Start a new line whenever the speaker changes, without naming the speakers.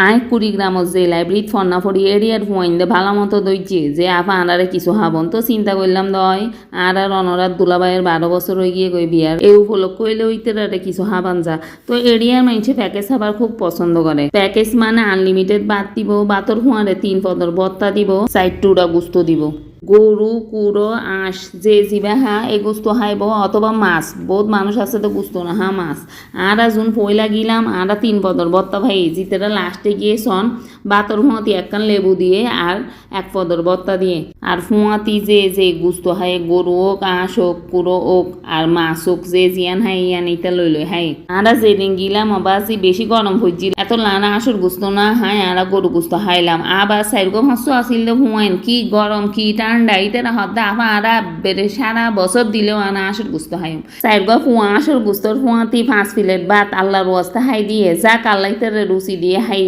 আয় কুড়িগ্রামত যে লাইব্রেরিত ফন্নাফড়ি এরিয়ার ফুয়াইন্দে ভালো মতো দইছে যে আপা আনারে কিছু হাবন তো চিন্তা করলাম দয় আর অনরাত দুলাবাইয়ের 12 বছর হয়ে গিয়ে গই বিয়ার এই উপলক্ষ হইলে ওইতেরারে কিছু হাবান যা তো এরিয়ার মানুষে প্যাকেজ খাবার খুব পছন্দ করে প্যাকেজ মানে আনলিমিটেড ভাত দিব বাতর ফুয়ারে 3 পদর ভত্তা দিব সাইড টুরা গুস্ত দিব গরু কুড়ো আঁশ যে জিবা হা এই গুস্ত হাইব অথবা মাছ বহুত মানুষ আছে তো গুস্ত না হা মাছ আরা যোন পয়লা গিলাম আরা 3 পদর ভত্তা ভাই জিতেরা লাস্টে গিয়ে সন বাতর ফুঁয়াতি একখান লেবু দিয়ে আর 1 পদর ভত্তা দিয়ে আর ফুঁয়াতি যে গুস্ত হাই গরু হোক আঁশ হোক কুড়ো হোক আর মাছ হোক যে জিয়ান হাই ইয়ান ইটা লই হাই আরা যেদিন গিলাম আবাসি বেশি গরম হইছিল এত লানা আঁশর গুস্ত না হাই আরা গরু গুস্ত হাইলাম আবার সাইরগম হাসু আসিল হুয়াইন কি গরম কি ঠান্ডা ইটা হদ্দা আবার আরা বেড়ে সারা বছর দিলেও আনা আঁশর গুস্ত হাইম সাইরগ ফুয়া আঁশর গুস্তর ফুয়াতি 5 প্লেট ভাত আল্লাহর ওয়াস্তে হাই দিয়ে যাক আল্লাহ ইতারে রুচি দিয়ে হাই